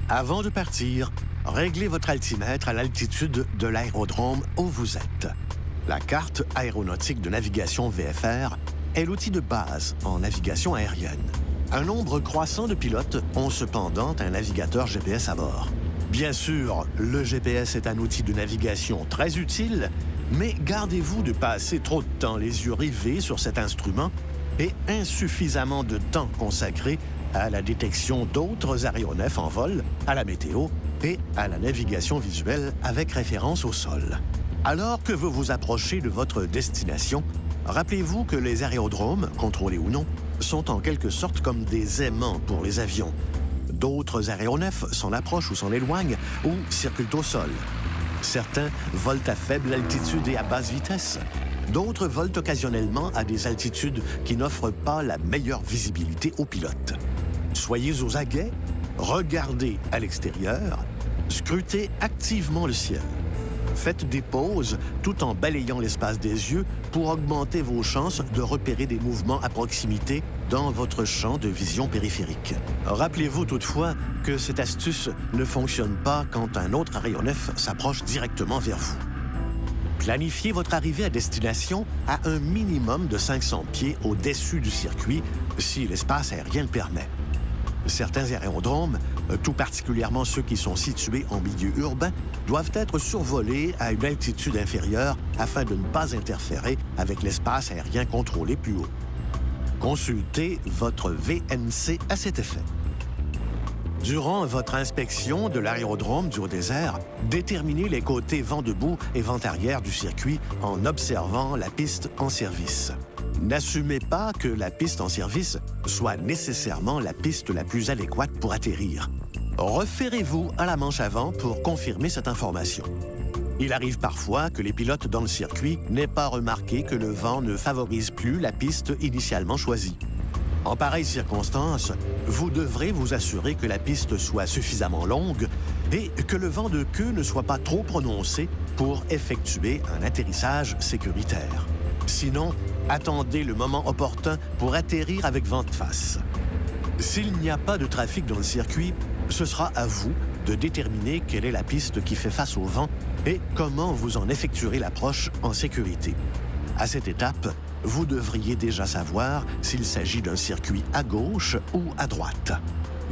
Avant de partir, réglez votre altimètre à l'altitude de l'aérodrome où vous êtes. La carte aéronautique de navigation VFR est l'outil de base en navigation aérienne. Un nombre croissant de pilotes ont cependant un navigateur GPS à bord. Bien sûr, le GPS est un outil de navigation très utile, mais gardez-vous de passer trop de temps les yeux rivés sur cet instrument et insuffisamment de temps consacré à la détection d'autres aéronefs en vol, à la météo et à la navigation visuelle avec référence au sol. Alors que vous vous approchez de votre destination, rappelez-vous que les aérodromes, contrôlés ou non, sont en quelque sorte comme des aimants pour les avions. D'autres aéronefs s'en approchent ou s'en éloignent ou circulent au sol. Certains volent à faible altitude et à basse vitesse. D'autres volent occasionnellement à des altitudes qui n'offrent pas la meilleure visibilité aux pilotes. Soyez aux aguets, regardez à l'extérieur, scrutez activement le ciel. Faites des pauses tout en balayant l'espace des yeux pour augmenter vos chances de repérer des mouvements à proximité dans votre champ de vision périphérique. Rappelez-vous toutefois que cette astuce ne fonctionne pas quand un autre aéronef s'approche directement vers vous. Planifiez votre arrivée à destination à un minimum de 500 pieds au-dessus du circuit si l'espace aérien le permet. Certains aérodromes, tout particulièrement ceux qui sont situés en milieu urbain, doivent être survolés à une altitude inférieure afin de ne pas interférer avec l'espace aérien contrôlé plus haut. Consultez votre VNC à cet effet. Durant votre inspection de l'aérodrome du Haut-Désert, déterminez les côtés vent debout et vent arrière du circuit en observant la piste en service. N'assumez pas que la piste en service soit nécessairement la piste la plus adéquate pour atterrir. Référez-vous à la manche avant pour confirmer cette information. Il arrive parfois que les pilotes dans le circuit n'aient pas remarqué que le vent ne favorise plus la piste initialement choisie. En pareille circonstance, vous devrez vous assurer que la piste soit suffisamment longue et que le vent de queue ne soit pas trop prononcé pour effectuer un atterrissage sécuritaire. Sinon, attendez le moment opportun pour atterrir avec vent de face. S'il n'y a pas de trafic dans le circuit, ce sera à vous de déterminer quelle est la piste qui fait face au vent et comment vous en effectuerez l'approche en sécurité. À cette étape, vous devriez déjà savoir s'il s'agit d'un circuit à gauche ou à droite.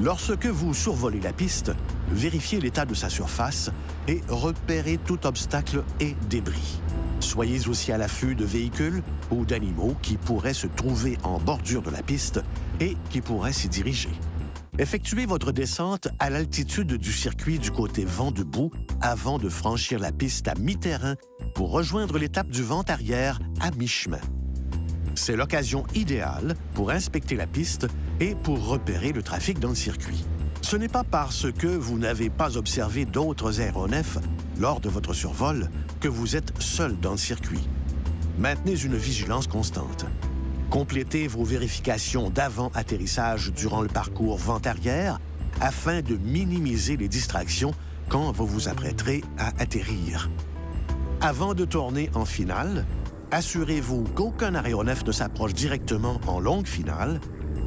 Lorsque vous survolez la piste, vérifiez l'état de sa surface et repérez tout obstacle et débris. Soyez aussi à l'affût de véhicules ou d'animaux qui pourraient se trouver en bordure de la piste et qui pourraient s'y diriger. Effectuez votre descente à l'altitude du circuit du côté vent debout avant de franchir la piste à mi-terrain pour rejoindre l'étape du vent arrière à mi-chemin. C'est l'occasion idéale pour inspecter la piste et pour repérer le trafic dans le circuit. Ce n'est pas parce que vous n'avez pas observé d'autres aéronefs lors de votre survol que vous êtes seul dans le circuit. Maintenez une vigilance constante. Complétez vos vérifications d'avant-atterrissage durant le parcours vent arrière afin de minimiser les distractions quand vous vous apprêterez à atterrir. Avant de tourner en finale, assurez-vous qu'aucun aéronef ne s'approche directement en longue finale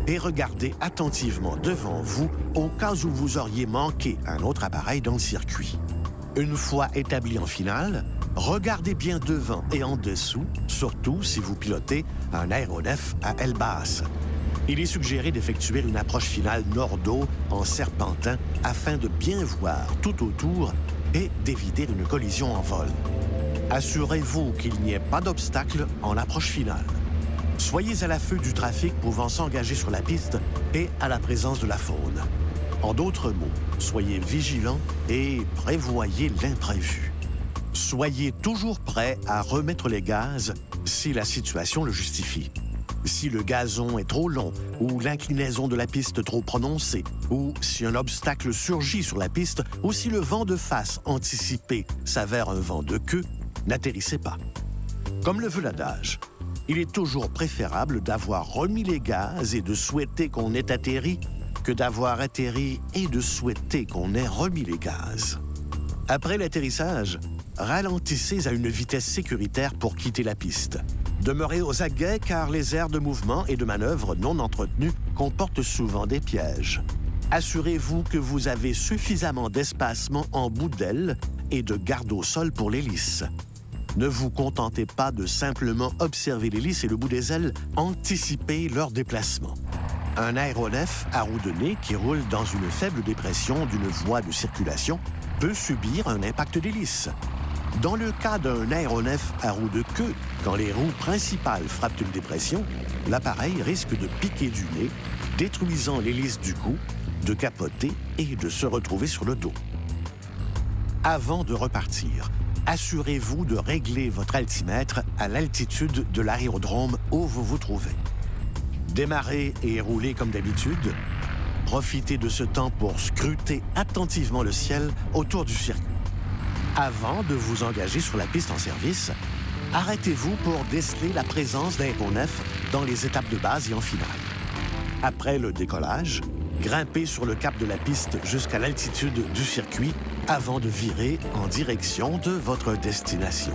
et regardez attentivement devant vous au cas où vous auriez manqué un autre appareil dans le circuit. Une fois établi en finale, regardez bien devant et en dessous, surtout si vous pilotez un aéronef à aile basse. Il est suggéré d'effectuer une approche finale nord-dos en serpentin afin de bien voir tout autour et d'éviter une collision en vol. Assurez-vous qu'il n'y ait pas d'obstacle en approche finale. Soyez à l'affût du trafic pouvant s'engager sur la piste et à la présence de la faune. En d'autres mots, soyez vigilants et prévoyez l'imprévu. Soyez toujours prêt à remettre les gaz si la situation le justifie. Si le gazon est trop long ou l'inclinaison de la piste trop prononcée, ou si un obstacle surgit sur la piste, ou si le vent de face anticipé s'avère un vent de queue, n'atterrissez pas. Comme le veut l'adage, il est toujours préférable d'avoir remis les gaz et de souhaiter qu'on ait atterri que d'avoir atterri et de souhaiter qu'on ait remis les gaz. Après l'atterrissage, ralentissez à une vitesse sécuritaire pour quitter la piste. Demeurez aux aguets car les aires de mouvement et de manœuvre non entretenues comportent souvent des pièges. Assurez-vous que vous avez suffisamment d'espacement en bout d'aile et de garde au sol pour l'hélice. Ne vous contentez pas de simplement observer l'hélice et le bout des ailes, anticipez leur déplacement. Un aéronef à roue de nez qui roule dans une faible dépression d'une voie de circulation peut subir un impact d'hélice. Dans le cas d'un aéronef à roue de queue, quand les roues principales frappent une dépression, l'appareil risque de piquer du nez, détruisant l'hélice du cou, de capoter et de se retrouver sur le dos. Avant de repartir, assurez-vous de régler votre altimètre à l'altitude de l'aérodrome où vous vous trouvez. Démarrez et roulez comme d'habitude. Profitez de ce temps pour scruter attentivement le ciel autour du circuit. Avant de vous engager sur la piste en service, arrêtez-vous pour déceler la présence d'aéronefs dans les étapes de base et en finale. Après le décollage, grimpez sur le cap de la piste jusqu'à l'altitude du circuit avant de virer en direction de votre destination.